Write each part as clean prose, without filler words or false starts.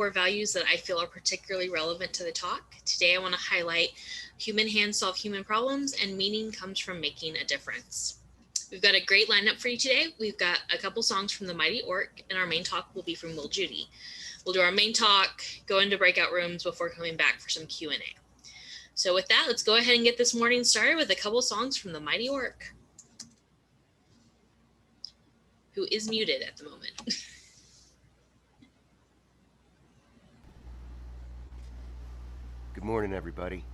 core values that I feel are particularly relevant to the talk. Today, I want to highlight human hands solve human problems and meaning comes from making a difference. We've got a great lineup for you today. We've got a couple songs from the Mighty Orq, and our main talk will be from Wil Jeudy. We'll do our main talk, go into breakout rooms before coming back for some Q&A. So with that, let's go ahead and get this morning started with a couple songs from the Mighty Orq, who is muted at the moment. Good morning, everybody.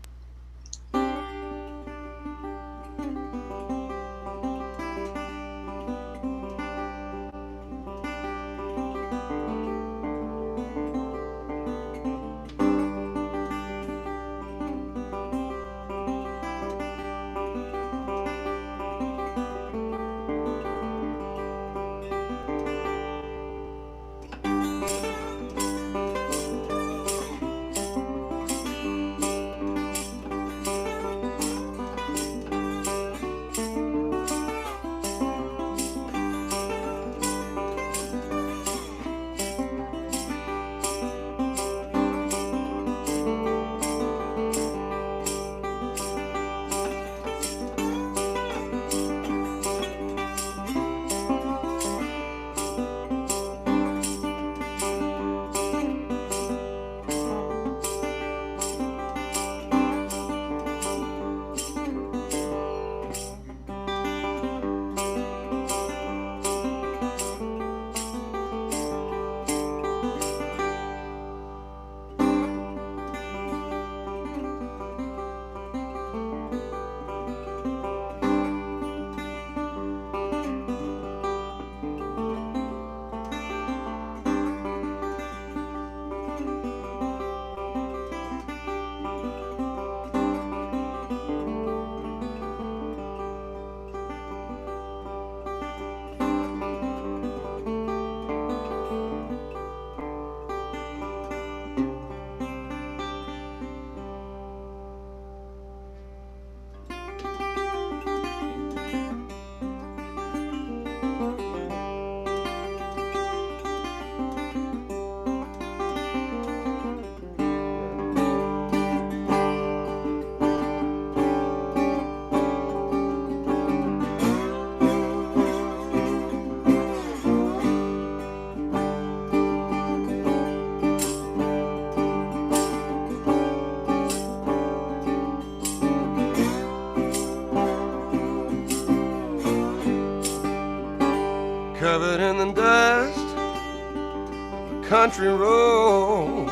Covered in the dust of a country road,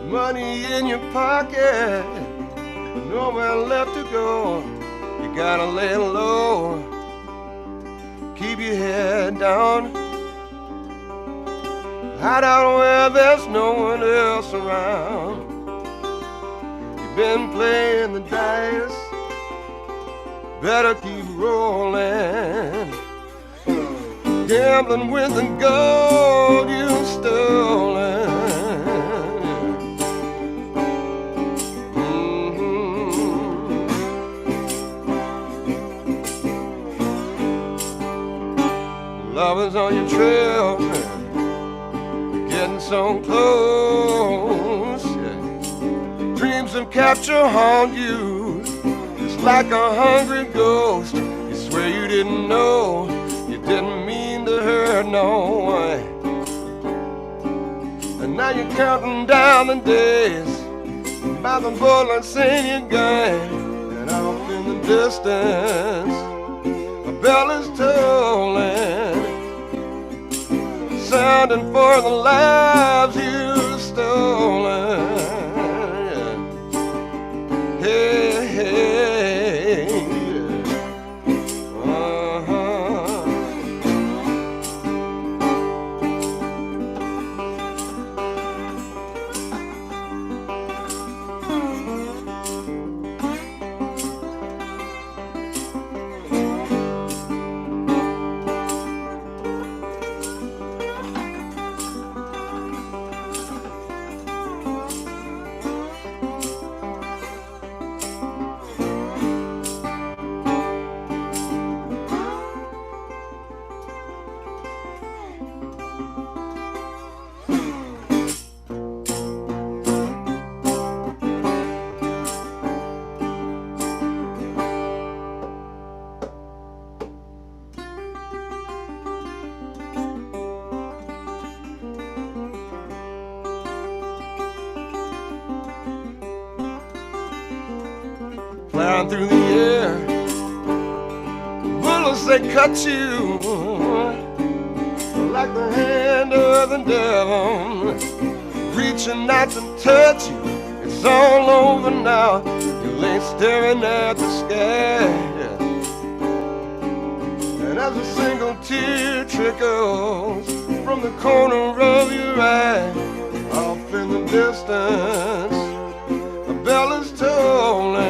money in your pocket, but nowhere left to go. You gotta lay low, keep your head down, hide out where there's no one else around. You've been playing the dice, better keep rolling, gambling with the gold you've stolen. Lovers on your trail, getting so close. Dreams of capture haunt you, it's like a hungry ghost. You swear you didn't know, you didn't mean to hurt no one. And now you're counting down the days by the bullets in your gun. And off in the distance, a bell is tolling, sounding for the lives you've stolen. Hey, hey, flying through the air. Bullets, they cut you like the hand of the devil, reaching out to touch you. It's all over now. You lay staring at the sky, and as a single tear trickles from the corner of your eye, off in the distance, a bell is tolling.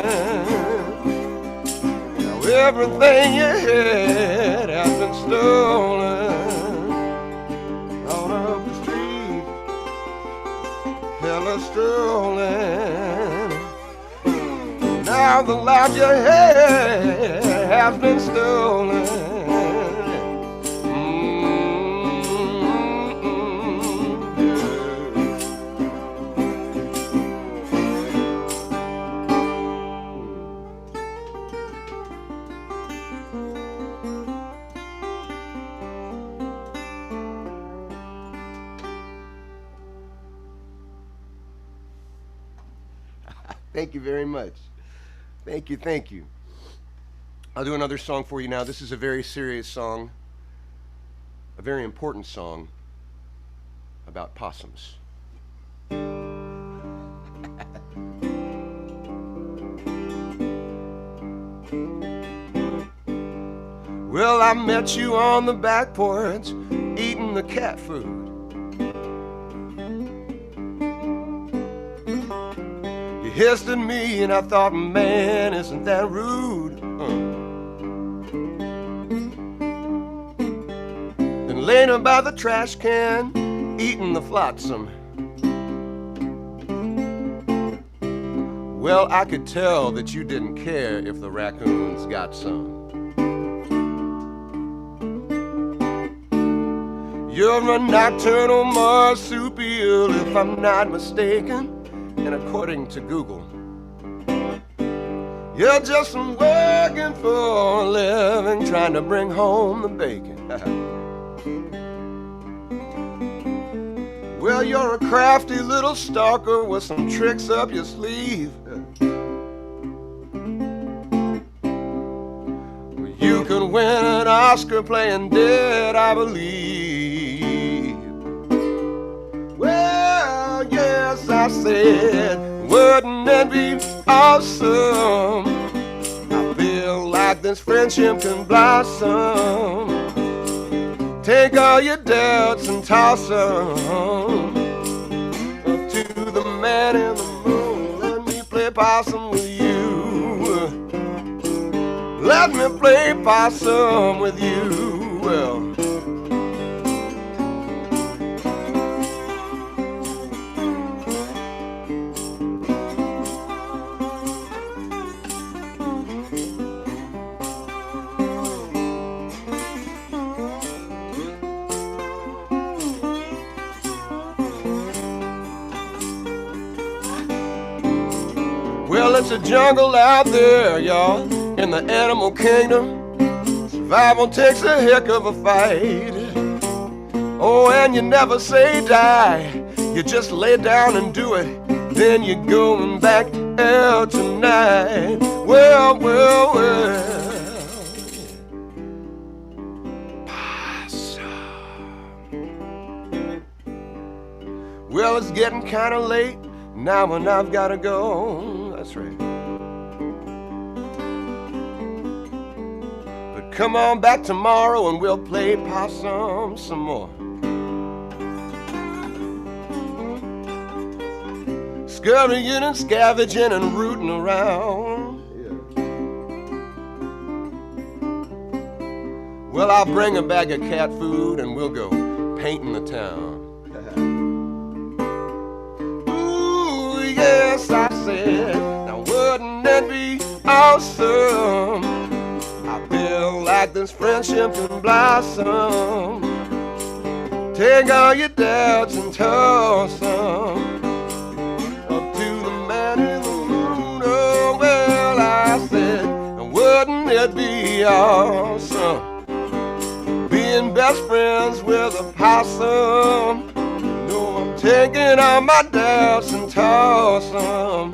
Now everything you had has been stolen. Out of the street, hella strolling. Now the life you had has been stolen. Thank you very much. Thank you, thank you. I'll do another song for you now. This is a very serious song, a very important song about possums. Well, I met you on the back porch, eating the cat food. Hissed at me and I thought, man, isn't that rude? Then later by the trash can, eating the flotsam. Well, I could tell that you didn't care if the raccoons got some. You're a nocturnal marsupial, if I'm not mistaken. And according to Google, you're just working for a living, trying to bring home the bacon. Well, you're a crafty little stalker with some tricks up your sleeve. Well, you could win an Oscar playing dead, I believe. Well, yes, I said, wouldn't it be awesome? I feel like this friendship can blossom. Take all your doubts and toss them up to the man in the moon. Let me play possum with you. Let me play possum with you. Well, well, it's a jungle out there, y'all, in the animal kingdom. Survival takes a heck of a fight. Oh, and you never say die. You just lay down and do it. Then you're going back out tonight. Well, well, well. Well, it's getting kind of late now and I've got to go. That's right. But come on back tomorrow and we'll play possum some more. Scurrying and scavenging and rooting around. Yeah. Well, I'll bring a bag of cat food and we'll go painting the town. Ooh, yes, I said, now wouldn't it be awesome? I feel like this friendship can blossom. Take all your doubts and toss them up to the man in the moon. Oh, well, I said, wouldn't it be awesome? Being best friends with a possum. You know I'm taking all my doubts and toss them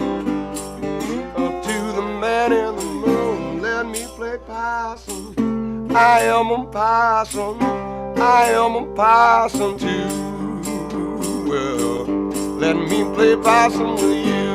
up to the man in the moon. possum. I am a possum. I am a possum too. Well, let me play possum with you.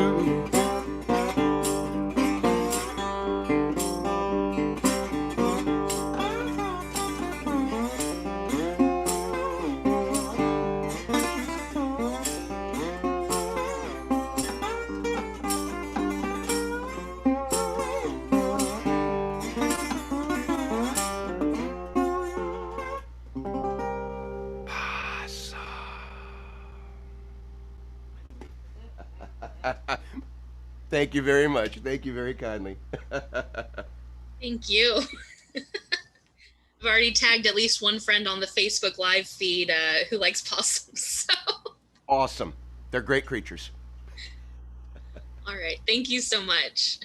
Thank you very much. Thank you very kindly. Thank you. I've already tagged at least one friend on the Facebook Live feed who likes possums. So. Awesome. They're great creatures. All right. Thank you so much.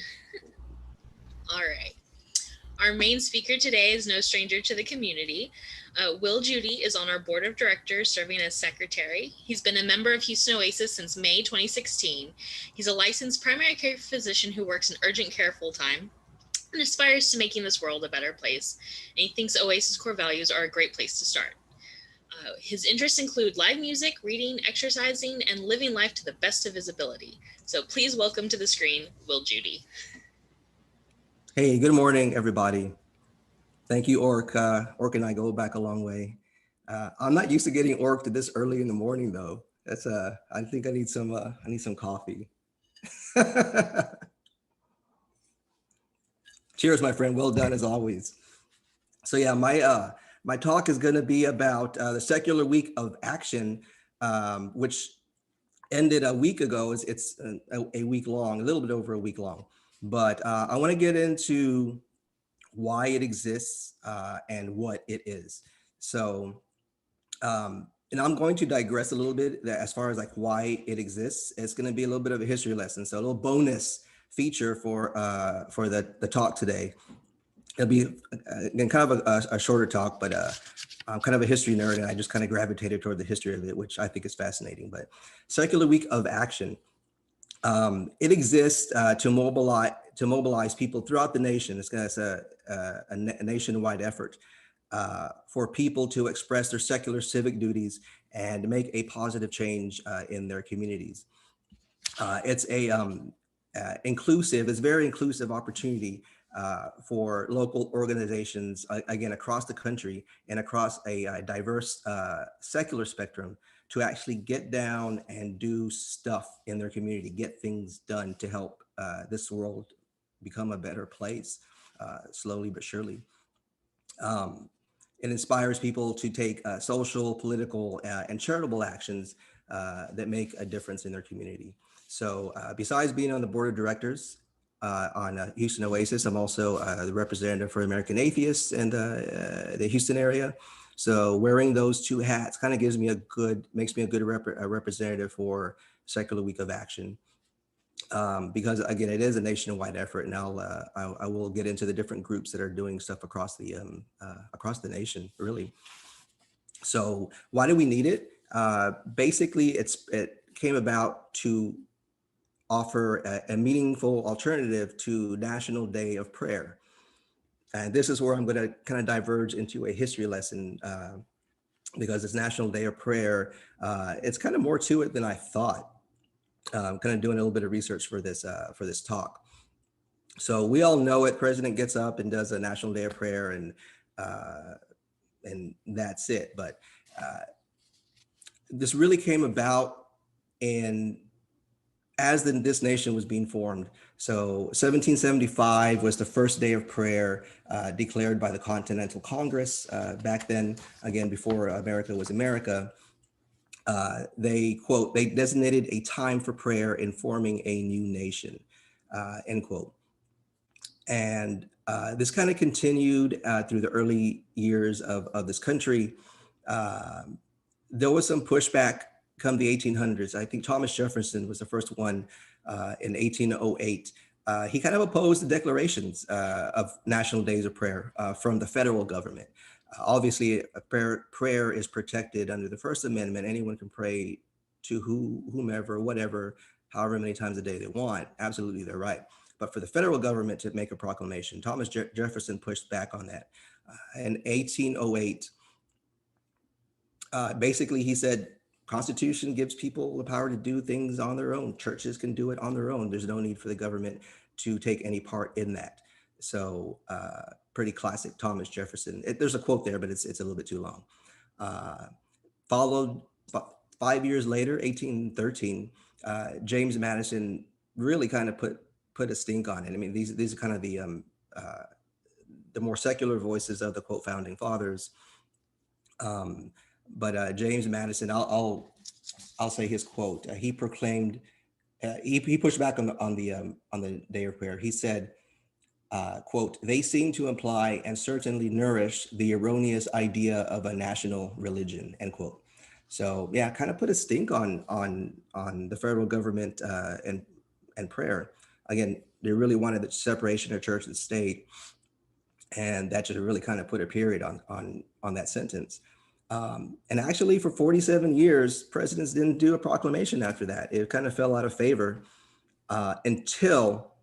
All right. Our main speaker today is no stranger to the community. Wil Jeudy is on our board of directors serving as secretary. He's been a member of Houston Oasis since May 2016. He's a licensed primary care physician who works in urgent care full-time and aspires to making this world a better place. And he thinks Oasis core values are a great place to start. His interests include live music, reading, exercising, and living life to the best of his ability. So please welcome to the screen, Wil Jeudy. Hey, good morning, everybody. Thank you, Orq. Orq and I go back a long way. I'm not used to getting Orq this early in the morning, though. That's I think I need some coffee. Cheers, my friend. Well done as always. So yeah, my talk is going to be about the secular week of action, which ended a week ago. It's a week long, a little bit over a week long. But I want to get into why it exists and what it is. So, and I'm going to digress a little bit as far as like why it exists. It's going to be a little bit of a history lesson. So a little bonus feature for the talk today. It'll be again kind of a shorter talk, but I'm kind of a history nerd and I just kind of gravitated toward the history of it, which I think is fascinating. But Secular Week of Action. It exists to mobilize people throughout the nation. It's a nationwide effort for people to express their secular civic duties and make a positive change in their communities. It's a very inclusive opportunity for local organizations, again, across the country and across a diverse secular spectrum to actually get down and do stuff in their community, get things done to help this world become a better place, slowly but surely. It inspires people to take social, political, and charitable actions that make a difference in their community. So besides being on the board of directors on Houston Oasis, I'm also the representative for American Atheists in the Houston area. So wearing those two hats kind of makes me a good representative for Secular Week of Action. Because again, it is a nationwide effort, and I will get into the different groups that are doing stuff across the nation, really. So why do we need it? Basically, it came about to offer a meaningful alternative to National Day of Prayer. And this is where I'm going to kind of diverge into a history lesson because it's National Day of Prayer. It's kind of more to it than I thought. Kind of doing a little bit of research for this talk. So we all know it. President gets up and does a National Day of Prayer, and that's it. But this really came about as this nation was being formed. So 1775 was the first day of prayer declared by the Continental Congress. Back then, again, before America was America, they designated a time for prayer in forming a new nation, end quote. And this kind of continued through the early years of this country. There was some pushback come the 1800s. I think Thomas Jefferson was the first one in 1808. He kind of opposed the declarations of National Days of Prayer from the federal government. Obviously, prayer is protected under the First Amendment. Anyone can pray to whomever, whatever, however many times a day they want. Absolutely, they're right. But for the federal government to make a proclamation, Thomas Jefferson pushed back on that. In 1808, basically he said, Constitution gives people the power to do things on their own. Churches can do it on their own. There's no need for the government to take any part in that. So pretty classic Thomas Jefferson. There's a quote there, but it's a little bit too long. Followed 5 years later, 1813, James Madison really kind of put a stink on it. I mean, these are kind of the more secular voices of the quote founding fathers. But James Madison, I'll say his quote. He proclaimed, he pushed back on the day of prayer. He said, quote, "They seem to imply and certainly nourish the erroneous idea of a national religion," end quote. So yeah, kind of put a stink on the federal government and prayer. Again, they really wanted the separation of church and state, and that just really kind of put a period on that sentence. And actually, for 47 years, presidents didn't do a proclamation after that. It kind of fell out of favor until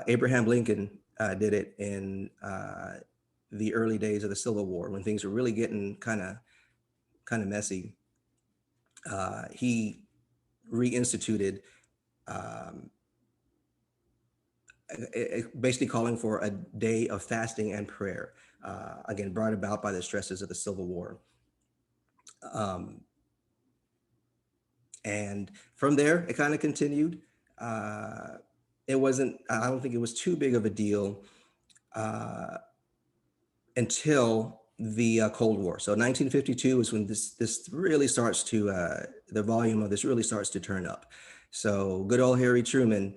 Abraham Lincoln did it in the early days of the Civil War, when things were really getting kind of messy. He reinstituted, basically calling for a day of fasting and prayer, again, brought about by the stresses of the Civil War. And from there, it kind of continued. It wasn't, I don't think it was too big of a deal until the Cold War. So 1952 is when this really starts to, the volume of this really starts to turn up. So good old Harry Truman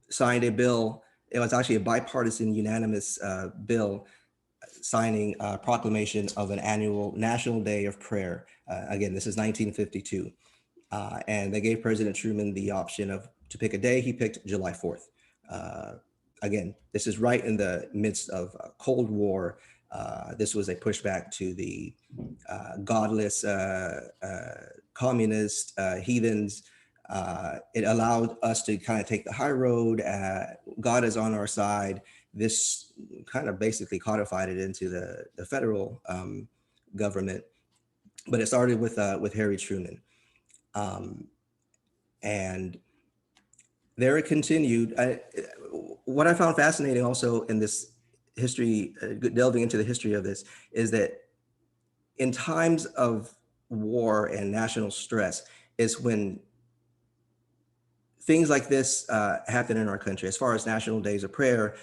signed a bill. It was actually a bipartisan, unanimous bill signing a proclamation of an annual National Day of Prayer. Again, this is 1952. And they gave President Truman the option to pick a day. He picked July 4th. Again, this is right in the midst of Cold War. This was a pushback to the godless communist heathens. It allowed us to kind of take the high road. God is on our side. This kind of basically codified it into the federal government. But it started with Harry Truman. And there it continued. What I found fascinating also in this history, delving into the history of this, is that in times of war and national stress is when things like this happen in our country. As far as national days of prayer,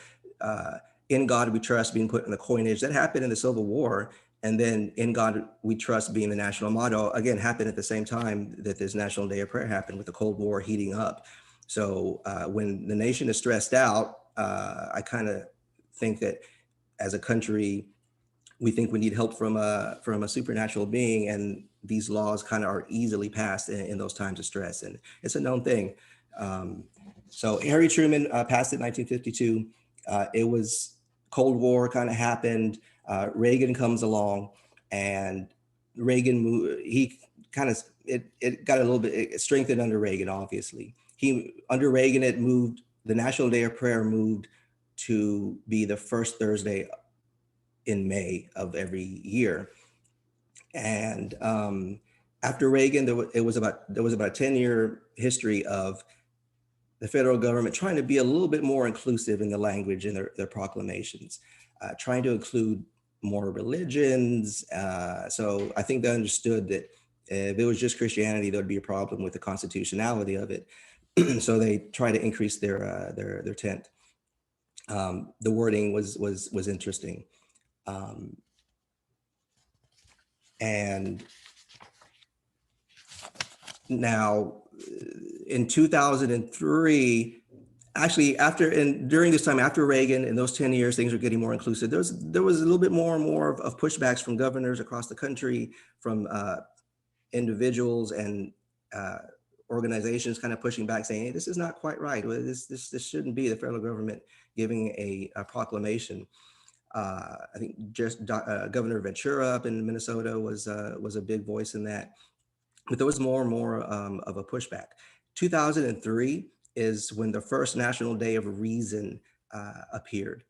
in God we trust being put in the coinage, that happened in the Civil War. And then in God we trust being the national motto, again, happened at the same time that this National Day of Prayer happened, with the Cold War heating up. So when the nation is stressed out, I kind of think that as a country, we think we need help from a supernatural being, and these laws kind of are easily passed in those times of stress. And it's a known thing. So Harry Truman passed it in 1952. It was Cold War kind of happened. Reagan comes along, and Reagan moved, he kind of, it got a little bit, it strengthened under Reagan, obviously. Under Reagan, it moved, the National Day of Prayer moved to be the first Thursday in May of every year. And after Reagan, there was about a 10-year history of the federal government trying to be a little bit more inclusive in the language in their proclamations, trying to include more religions. So I think they understood that if it was just Christianity, there would be a problem with the constitutionality of it. So they try to increase their tent. The wording was interesting. And now in 2003, actually during this time after Reagan, in those 10 years, things were getting more inclusive. There was a little bit more and more of pushbacks from governors across the country, from individuals and organizations kind of pushing back, saying, hey, this is not quite right. This shouldn't be the federal government giving a proclamation. I think just Governor Ventura up in Minnesota was a big voice in that. But there was more and more of a pushback. 2003 is when the first National Day of Reason appeared.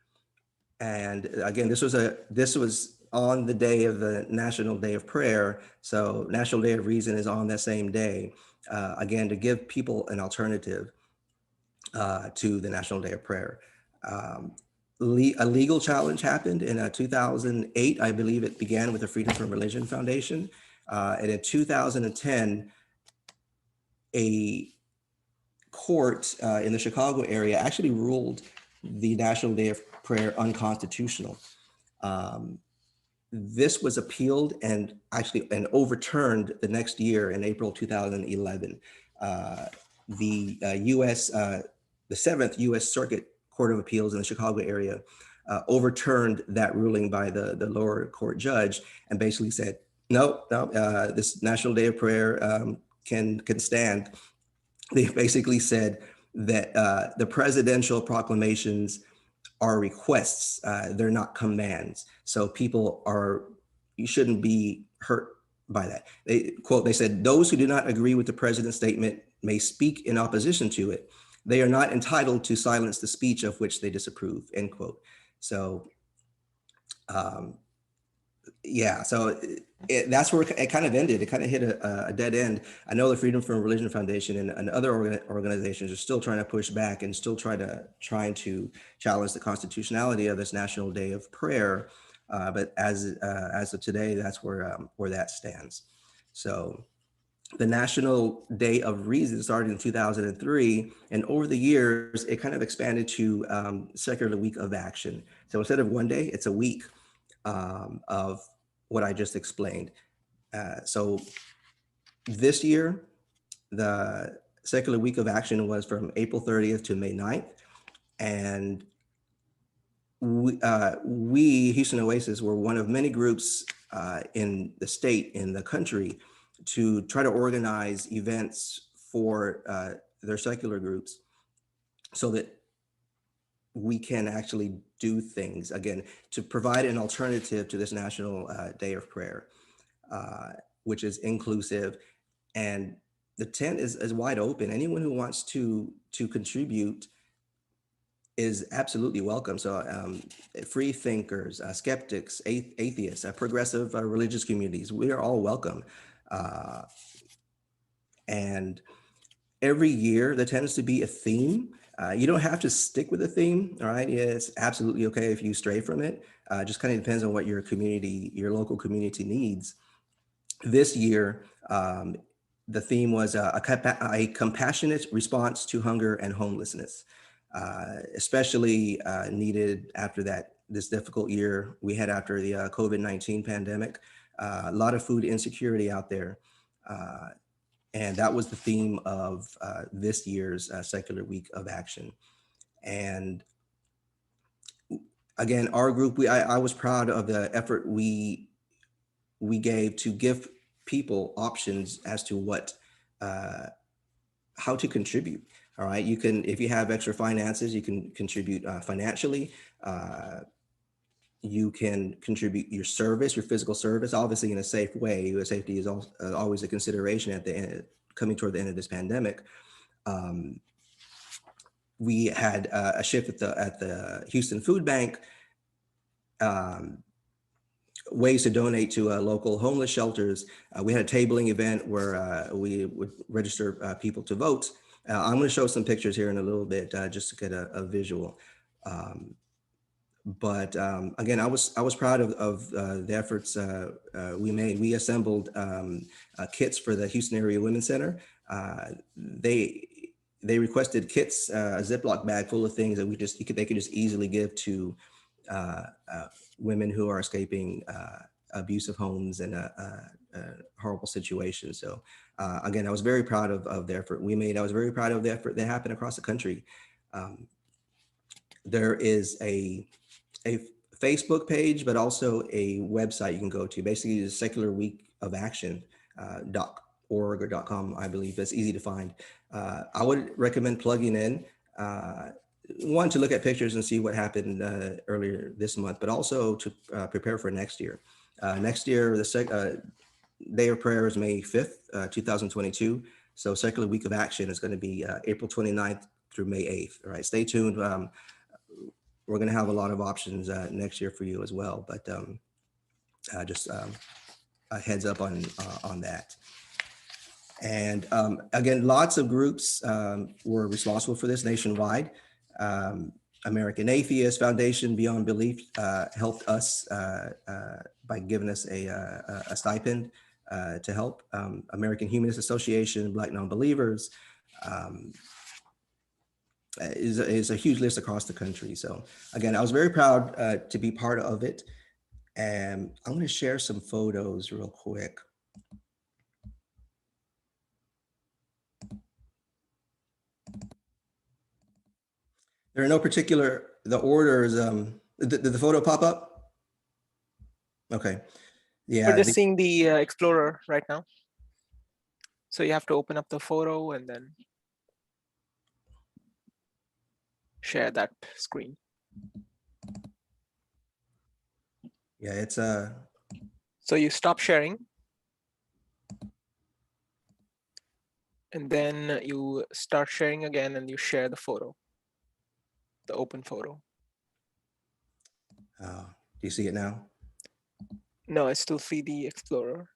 And again, this was on the day of the National Day of Prayer. So National Day of Reason is on that same day, again, to give people an alternative to the National Day of Prayer. A legal challenge happened in 2008. I believe it began with the Freedom from Religion Foundation. And in 2010, a court in the Chicago area actually ruled the National Day of Prayer unconstitutional. This was appealed and overturned the next year in April 2011. The Seventh U.S. Circuit Court of Appeals in the Chicago area overturned that ruling by the lower court judge and basically said, no, this National Day of Prayer can stand. They basically said that the presidential proclamations are requests, they're not commands. So you shouldn't be hurt by that. They said, those who do not agree with the president's statement may speak in opposition to it. They are not entitled to silence the speech of which they disapprove, end quote. So, that's where it kind of ended. It kind of hit a dead end. I know the Freedom from Religion Foundation and other organizations are still trying to push back and still trying to challenge the constitutionality of this National Day of Prayer. But as of today, that's where that stands. So the National Day of Reason started in 2003, and over the years, it kind of expanded to Secular Week of Action. So instead of one day, it's a week of what I just explained. So this year, the Secular Week of Action was from April 30th to May 9th. And we Houston Oasis, were one of many groups in the state, in the country, to try to organize events for their secular groups so that we can actually do things, again, to provide an alternative to this National Day of Prayer, which is inclusive. And the tent is wide open. Anyone who wants to contribute is absolutely welcome. So free thinkers, skeptics, atheists, progressive religious communities, we are all welcome. And every year there tends to be a theme. You don't have to stick with a theme, all right? Yeah, it's absolutely okay if you stray from it. Just kind of depends on what your local community needs. This year, the theme was a compassionate response to hunger and homelessness, especially needed after this difficult year we had after the COVID-19 pandemic. A lot of food insecurity out there. And that was the theme of this year's Secular Week of Action. And again, our group, I was proud of the effort we gave to give people options as to how to contribute. All right, you can, if you have extra finances, you can contribute financially. You can contribute your service, your physical service, obviously in a safe way. Your safety is always a consideration at the end, coming toward the end of this pandemic. We had a shift at the Houston Food Bank, ways to donate to local homeless shelters. We had a tabling event where we would register people to vote. I'm going to show some pictures here in a little bit just to get a visual. But again, I was proud of the efforts we made. We assembled kits for the Houston Area Women's Center. They requested kits, a Ziploc bag full of things that they could just easily give to women who are escaping abusive homes and horrible situations. So again, I was very proud of the effort we made. I was very proud of the effort that happened across the country. There is a Facebook page, but also a website you can go to. Basically, the Secular Week of Action .org or .com, I believe. It's easy to find. I would recommend plugging in. One, to look at pictures and see what happened earlier this month, but also to prepare for next year. Next year, the Day of Prayer is May 5th, 2022. So Secular Week of Action is going to be April 29th through May 8th. All right, stay tuned. We're going to have a lot of options next year for you as well, but just a heads up on that. And again, lots of groups were responsible for this nationwide. American Atheist Foundation Beyond Belief helped us by giving us a stipend to help. American Humanist Association, Black Nonbelievers, is a huge list across the country. So again, I was very proud to be part of it. And I'm going to share some photos real quick. There are no particular, the orders, did the photo pop up? Okay. Yeah. We're just seeing the Explorer right now. So you have to open up the photo and then share that screen. Yeah, it's So you stop sharing. And then you start sharing again and you share the photo, the open photo. do you see it now? No, I still see the Explorer.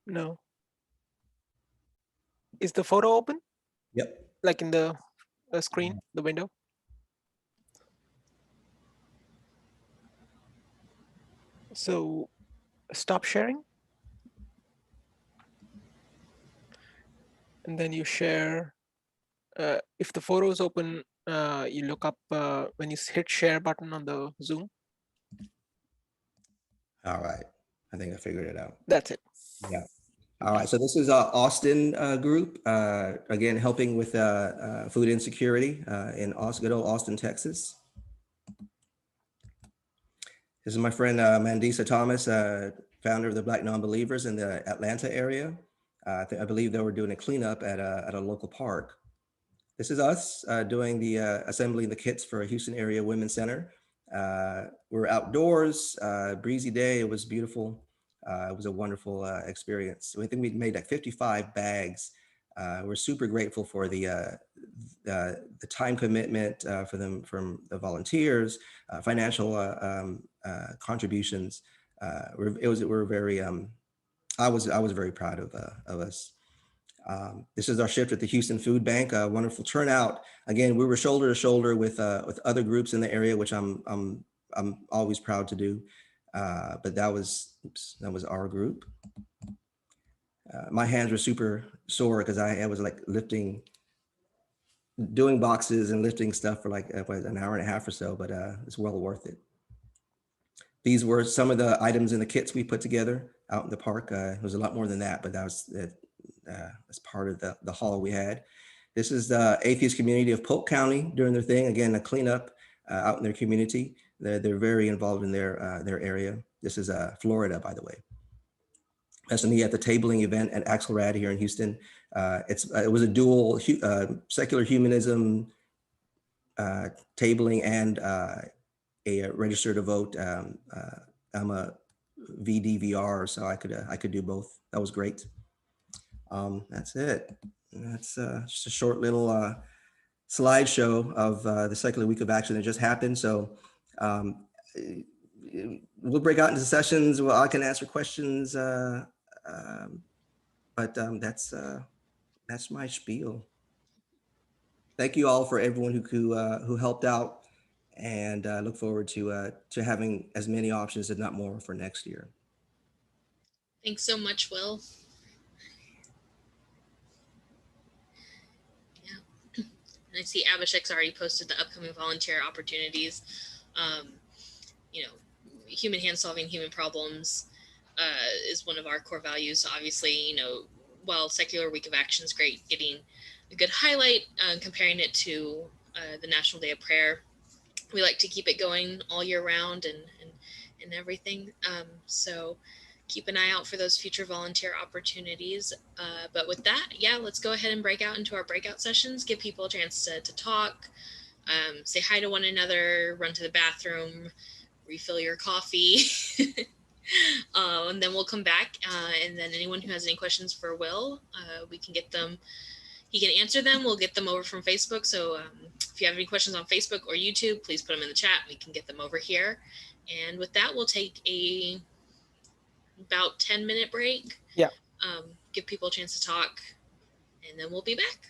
No. Is the photo open? Yep. Like in the screen, the window? So stop sharing. And then you share. If the photo is open, you look up when you hit share button on the Zoom. All right. I think I figured it out. That's it. Yeah. All right. So this is Austin group, again, helping with food insecurity in good old Austin, Texas. This is my friend Mandisa Thomas, founder of the Black Nonbelievers in the Atlanta area. I believe they were doing a cleanup at a local park. This is us doing the assembling the kits for a Houston area women's center. We're outdoors, breezy day. It was beautiful. It was a wonderful experience. I think we made like 55 bags. We're super grateful for the time commitment for them, from the volunteers, financial contributions. We're very. I was very proud of us. This is our shift at the Houston Food Bank. A wonderful turnout. Again, we were shoulder to shoulder with other groups in the area, which I'm always proud to do. But that was our group. My hands were super sore because I was like doing boxes and lifting stuff for like an hour and a half or so, but it's well worth it. These were some of the items in the kits we put together out in the park. It was a lot more than that, but that was as part of the haul we had. This is the atheist community of Polk County doing their thing. Again, a cleanup out in their community. They're very involved in their area. This is Florida, by the way. That's me at the tabling event at Axelrad here in Houston. It was a dual secular humanism tabling and a register to vote. I'm a VDVR, so I could do both. That was great. That's it. That's just a short little slideshow of the Secular Week of Action that just happened. So we'll break out into sessions where I can answer questions, but that's my spiel. Thank you all for everyone who helped out, and look forward to having as many options, if not more, for next year. Thanks so much, Will. Yeah, and I see Abhishek's already posted the upcoming volunteer opportunities. Human hand solving human problems is one of our core values. So obviously, while Secular Week of Action is great, getting a good highlight, comparing it to the National Day of Prayer, we like to keep it going all year round and everything. So keep an eye out for those future volunteer opportunities. But with that, yeah, let's go ahead and break out into our breakout sessions, give people a chance to talk, say hi to one another, run to the bathroom, refill your coffee. And then we'll come back, and then anyone who has any questions for Wil, we can get them. He can answer them. We'll get them over from Facebook. So if you have any questions on Facebook or YouTube, please put them in the chat. We can get them over here. And with that, we'll take a about 10-minute break. Yeah. Give people a chance to talk, and then we'll be back.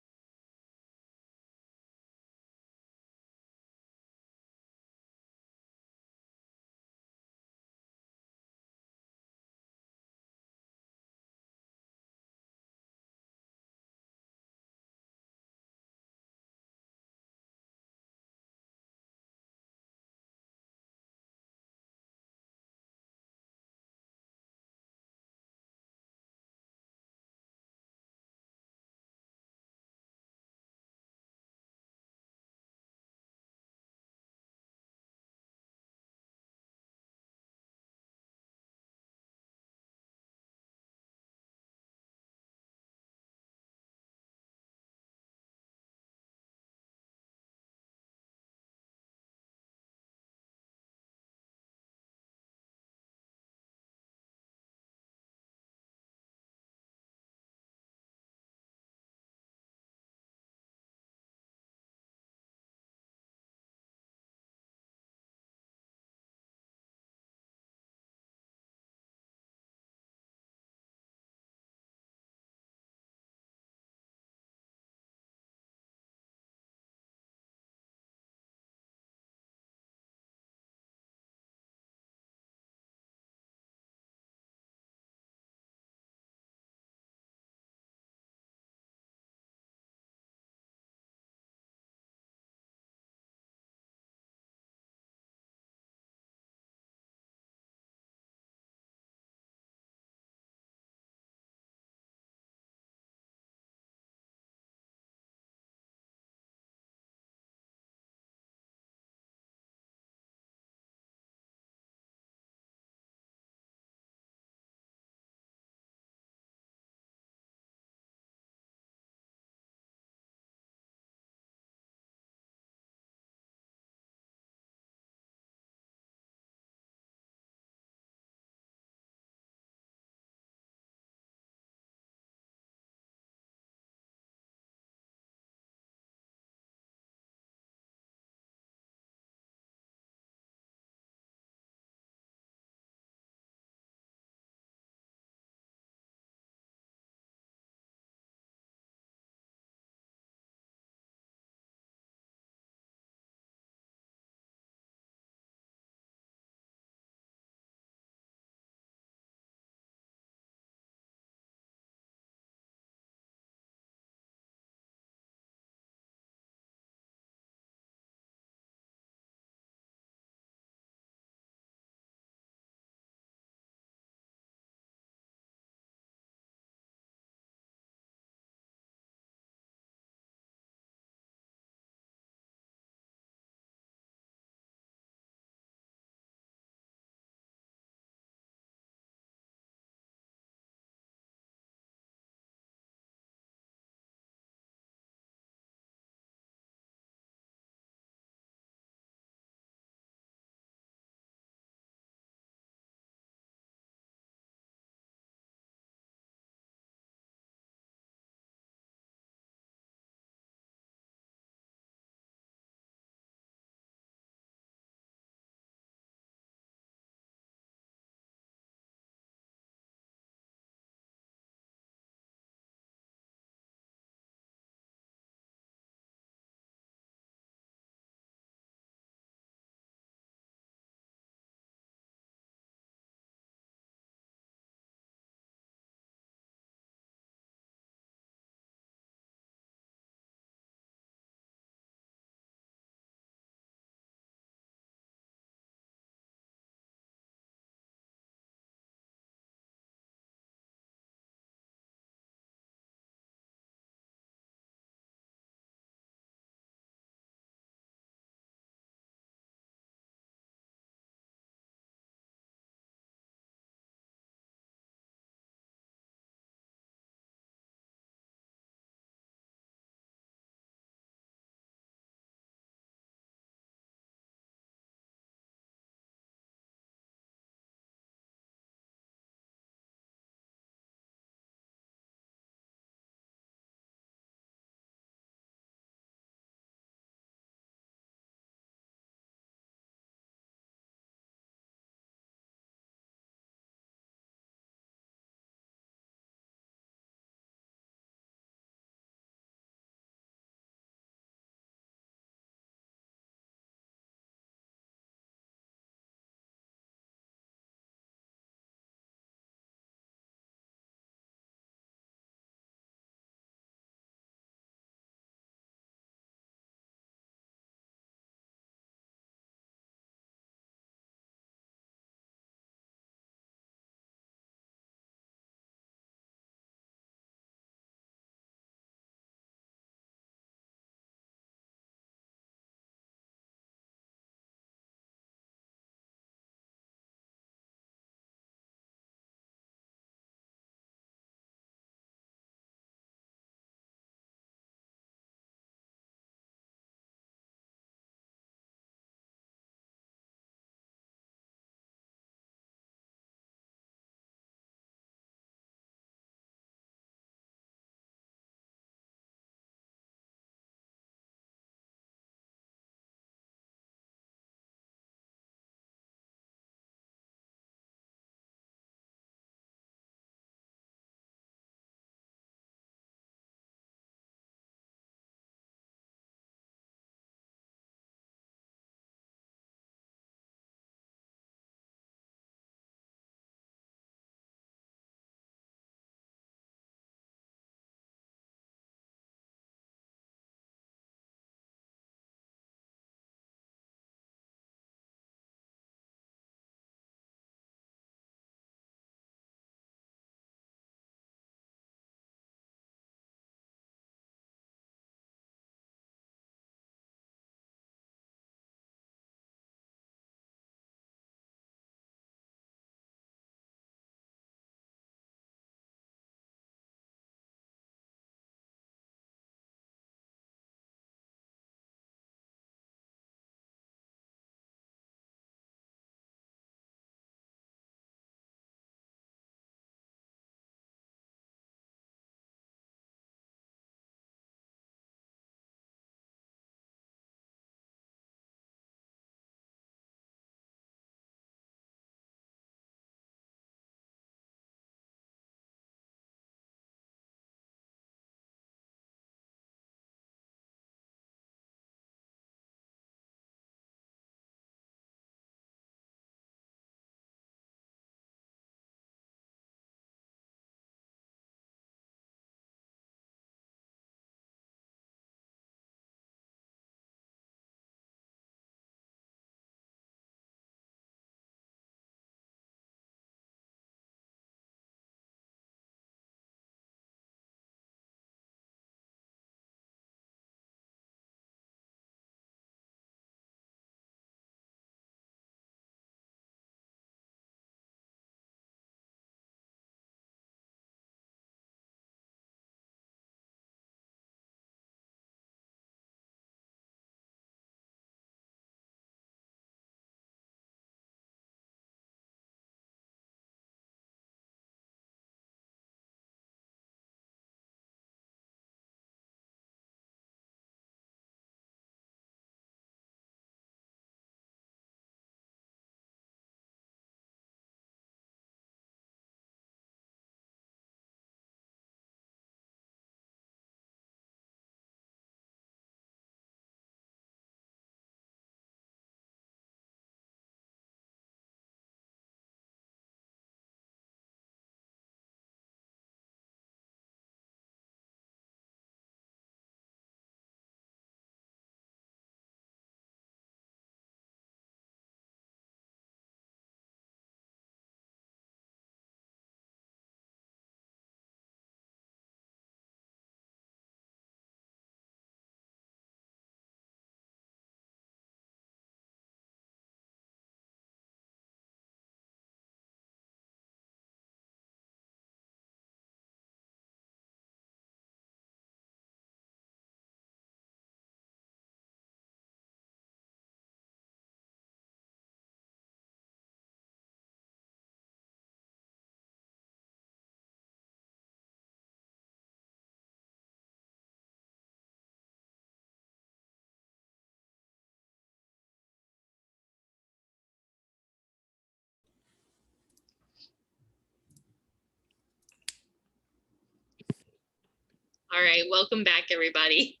All right, welcome back, everybody.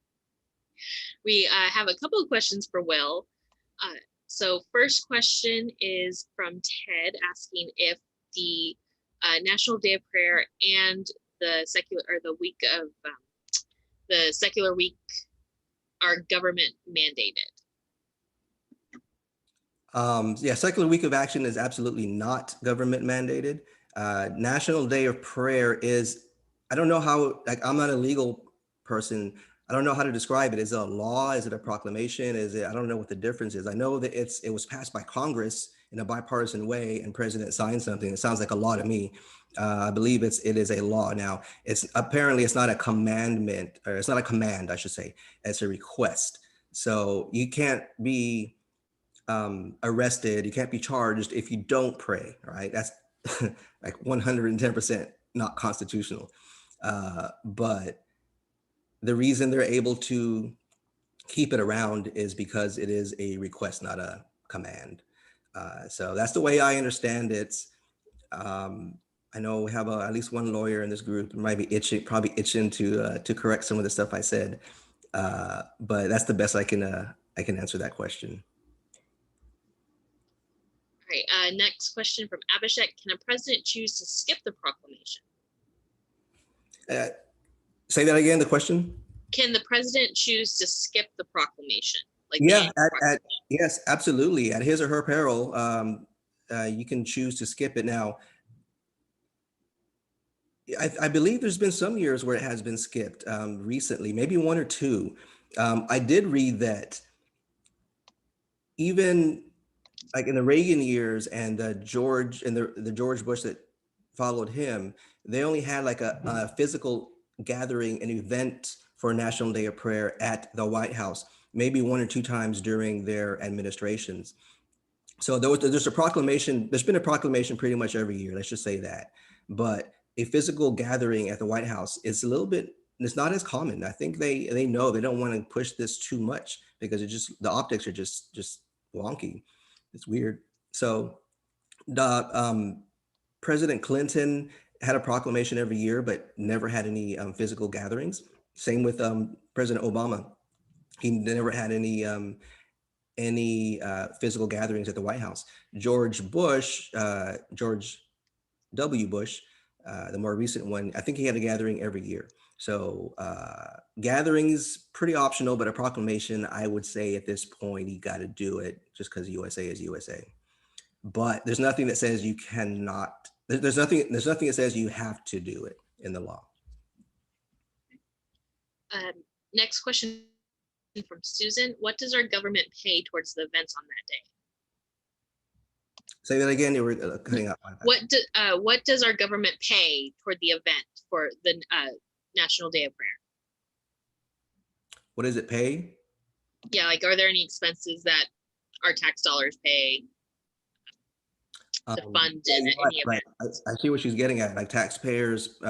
We have a couple of questions for Wil. So first question is from Ted, asking if the National Day of Prayer and the week of the secular week are government mandated. Yeah, Secular Week of Action is absolutely not government mandated. National Day of Prayer is, I don't know how, like, I'm not a legal person. I don't know how to describe it. Is it a law? Is it a proclamation? I don't know what the difference is. I know that it was passed by Congress in a bipartisan way and president signed something. It sounds like a law to me. I believe it is a law. Now, it's not a commandment, or it's not a command, I should say. It's a request. So you can't be arrested, you can't be charged if you don't pray, right? That's like 110% not constitutional. But the reason they're able to keep it around is because it is a request, not a command. So that's the way I understand it. I know we have at least one lawyer in this group who might be probably itching to correct some of the stuff I said. But that's the best I can answer that question. All right, next question from Abhishek. Can a president choose to skip the proclamation? Say that again, the question? Can the president choose to skip the proclamation? Like yeah, yes, absolutely. At his or her peril, you can choose to skip it. Now, I believe there's been some years where it has been skipped recently, maybe one or two. I did read that even like in the Reagan years and the George Bush that followed him, they only had like a physical gathering, an event for National Day of Prayer at the White House, maybe one or two times during their administrations. So there's a proclamation, there's been a proclamation pretty much every year, let's just say that. But a physical gathering at the White House is a little bit, it's not as common. I think they know they don't want to push this too much because the optics are just wonky. It's weird. So the President Clinton had a proclamation every year, but never had any physical gatherings. Same with President Obama. He never had any physical gatherings at the White House. George W. Bush, the more recent one, I think he had a gathering every year. So gatherings, pretty optional, but a proclamation, I would say at this point, you got to do it just because USA is USA. But there's nothing that says you cannot, there's nothing that says you have to do it in the law. Next question from Susan. What does our government pay towards the events on that day? Say that again, you were cutting out. What does our government pay toward the event for the National Day of Prayer? What does it pay? Yeah, like are there any expenses that our tax dollars pay to fund any right. event? I see what she's getting at, like taxpayers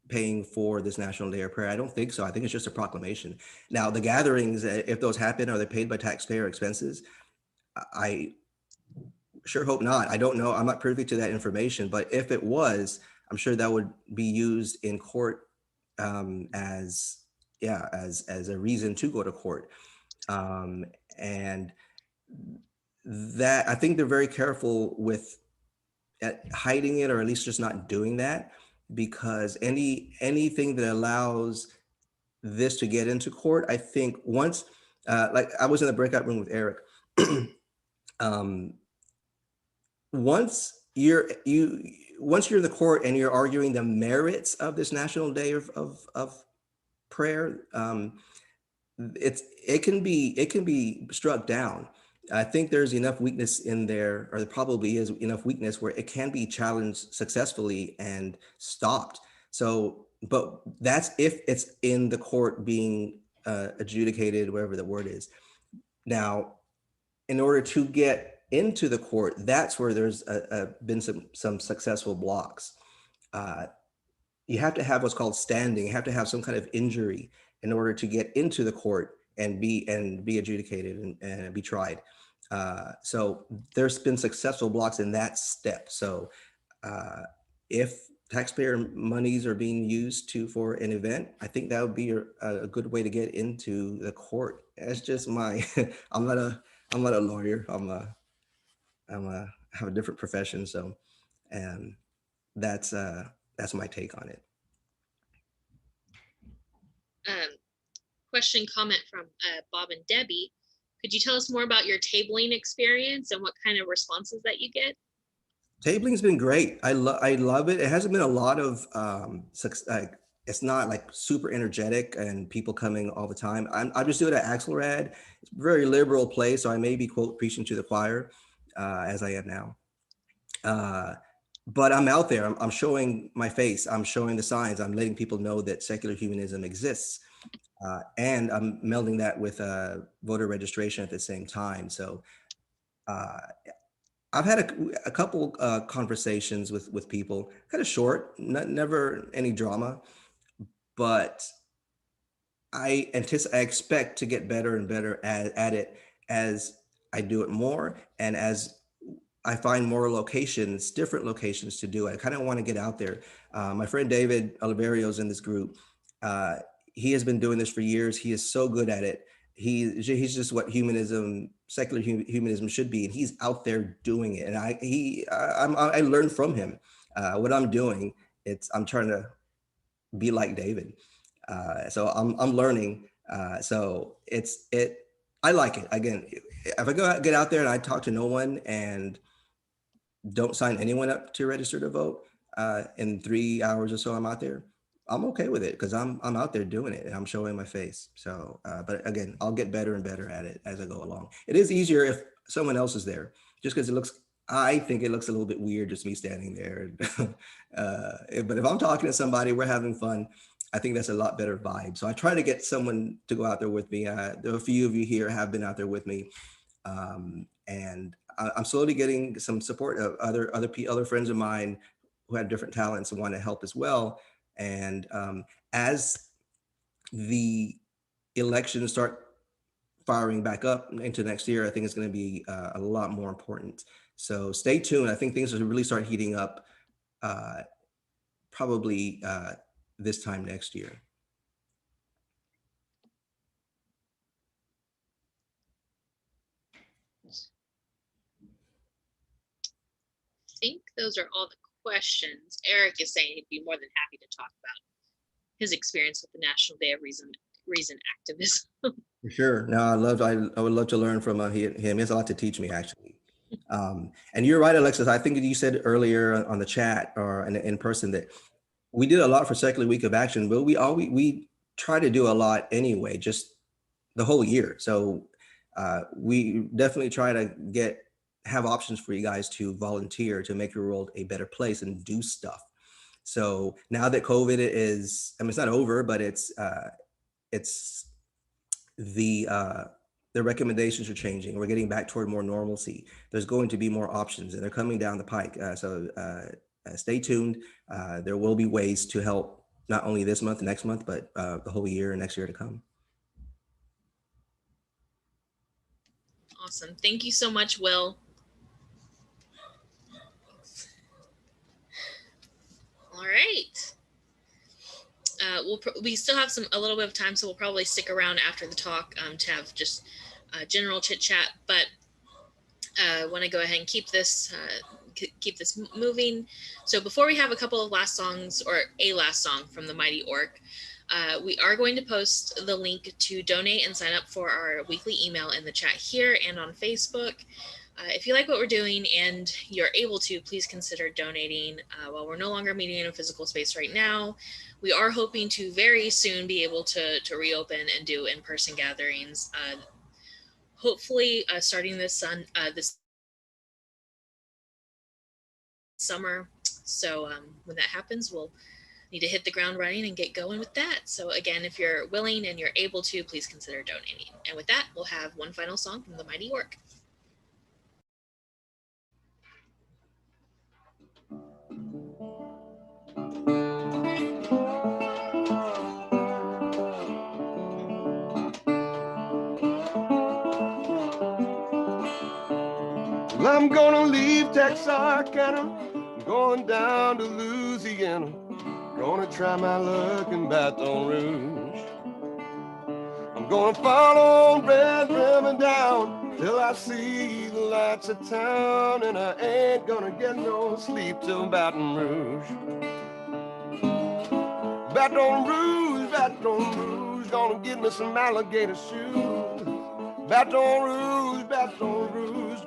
paying for this National Day of Prayer. I don't think so. I think it's just a proclamation. Now, the gatherings, if those happen, are they paid by taxpayer expenses? I sure hope not. I don't know. I'm not privy to that information, but if it was, I'm sure that would be used in court as a reason to go to court. And that, I think they're very careful with hiding it, or at least just not doing that, because anything that allows this to get into court, I think once, like I was in the breakout room with Eric, once you're in the court and you're arguing the merits of this National Day of Prayer, it can be struck down. I think there's enough weakness in there, or there probably is enough weakness where it can be challenged successfully and stopped. So, but that's if it's in the court being adjudicated, whatever the word is. Now, in order to get into the court, that's where there's been some successful blocks. You have to have what's called standing. You have to have some kind of injury in order to get into the court and be adjudicated and be tried. So there's been successful blocks in that step. So if taxpayer monies are being used for an event, I think that would be a good way to get into the court. That's just my, I'm not a lawyer. I have a different profession. So, and that's my take on it. Question, comment from Bob and Debbie. Could you tell us more about your tabling experience and what kind of responses that you get? Tabling's been great. I love it. It hasn't been a lot of it's not like super energetic and people coming all the time. I just do it at Axelrad. It's a very liberal place, so I may be quote preaching to the choir as I am now. But I'm out there. I'm showing my face. I'm showing the signs. I'm letting people know that secular humanism exists, and I'm melding that with voter registration at the same time. So. I've had a couple conversations with people, kind of short, never any drama, but I expect to get better and better at it as I do it more, and as I find more locations, different locations to do it. I kind of want to get out there. My friend David Oliverio's in this group. He has been doing this for years. He is so good at it. He's just what secular humanism should be, and he's out there doing it. And I learned from him. What I'm doing, I'm trying to be like David. So I'm learning. So I like it. Again, if I get out there and I talk to no one and don't sign anyone up to register to vote, in 3 hours or so I'm out there, I'm okay with it because I'm out there doing it and I'm showing my face. So, but again, I'll get better and better at it as I go along. It is easier if someone else is there, just because I think it looks a little bit weird just me standing there. But if I'm talking to somebody, we're having fun, I think that's a lot better vibe. So I try to get someone to go out there with me. There are a few of you here have been out there with me. And I'm slowly getting some support of other friends of mine who have different talents and want to help as well. And as the elections start firing back up into next year, I think it's going to be a lot more important. So stay tuned. I think things will really start heating up probably this time next year. I think those are all the questions. Eric is saying he'd be more than happy to talk about his experience with the National Day of Reason activism. For sure. No, I would love to learn from him. He has a lot to teach me, actually. And you're right, Alexis. I think you said earlier on the chat or in person that we did a lot for Secular Week of Action, but we try to do a lot anyway, just the whole year. So we definitely try to have options for you guys to volunteer to make your world a better place and do stuff. So now that COVID is, I mean, it's not over, but it's the recommendations are changing. We're getting back toward more normalcy. There's going to be more options and they're coming down the pike. So stay tuned. There will be ways to help not only this month, next month, but the whole year and next year to come. Awesome. Thank you so much, Will. All right. We still have a little bit of time, so we'll probably stick around after the talk to have just general chit chat. But I want to go ahead and keep this moving. So before we have a couple of last songs, or a last song from the Mighty Orq, we are going to post the link to donate and sign up for our weekly email in the chat here and on Facebook. If you like what we're doing and you're able to, please consider donating. While we're no longer meeting in a physical space right now, we are hoping to very soon be able to reopen and do in-person gatherings. Hopefully, starting this summer. So when that happens, we'll need to hit the ground running and get going with that. So again, if you're willing and you're able to, please consider donating. And with that, we'll have one final song from the Mighty Orq. Well, I'm gonna leave Texarkana, I'm going down to Louisiana. seeing. Gonna try my luck in Baton Rouge. I'm gonna follow Red River down till I see the lights of town, and I ain't gonna get no sleep till Baton Rouge. Baton Rouge, Baton Rouge, gonna get me some alligator shoes. Baton Rouge,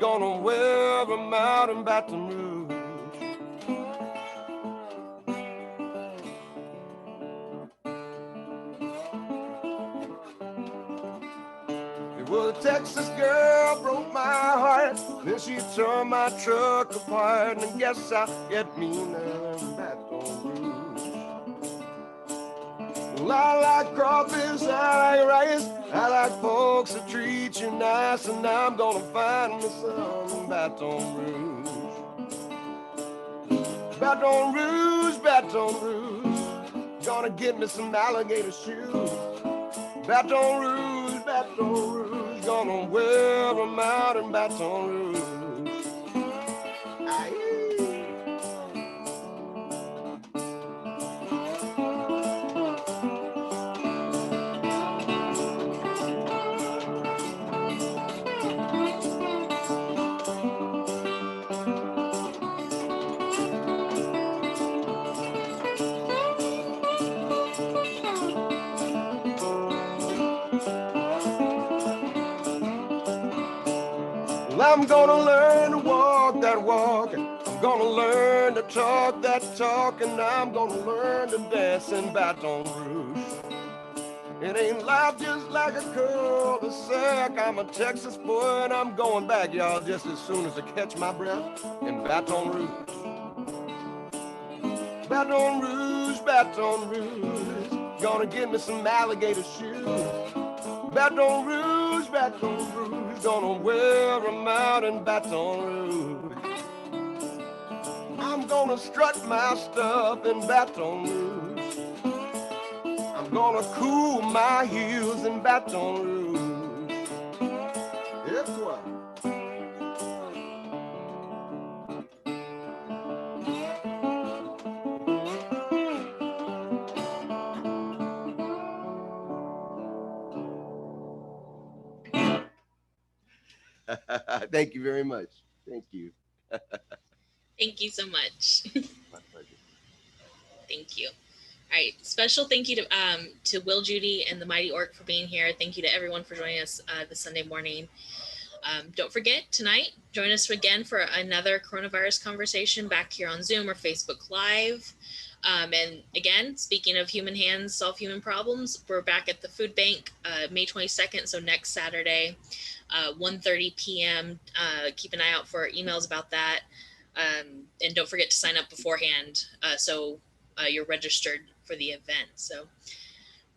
gonna wear them out in Baton Rouge. Well, a Texas girl broke my heart, then she tore my truck apart, and I guess I'll get me now in Baton Rouge. Well, I like crawfish, I like rice, I like folks that treat you nice, and I'm gonna find me some in Baton Rouge. Baton Rouge, Baton Rouge, gonna get me some alligator shoes. Baton Rouge, gonna wear them out in Baton Rouge. Aye. I'm gonna learn to walk that walk, I'm gonna learn to talk that talk, and I'm gonna learn to dance in Baton Rouge. It ain't life just like a cul-de-sac. I'm a Texas boy and I'm going back, y'all, just as soon as I catch my breath in Baton Rouge. Baton Rouge, gonna give me some alligator shoes. Baton Rouge, gonna wear them out in Baton Rouge. I'm gonna strut my stuff in Baton Rouge. I'm gonna cool my heels in Baton Rouge. Yes, what? Thank you very much. Thank you. Thank you so much. My pleasure. Thank you. All right, special thank you to Wil Jeudy and the Mighty Orq for being here. Thank you to everyone for joining us this Sunday morning. Don't forget, tonight, join us again for another coronavirus conversation back here on Zoom or Facebook Live. And again, speaking of human hands solve human problems, we're back at the food bank May 22nd, so next Saturday, 1:30 p.m. Keep an eye out for emails about that. And don't forget to sign up beforehand so you're registered for the event. So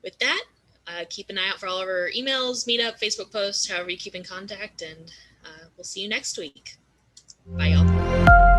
with that, keep an eye out for all of our emails, meetup, Facebook posts, however you keep in contact, and we'll see you next week. Bye, y'all.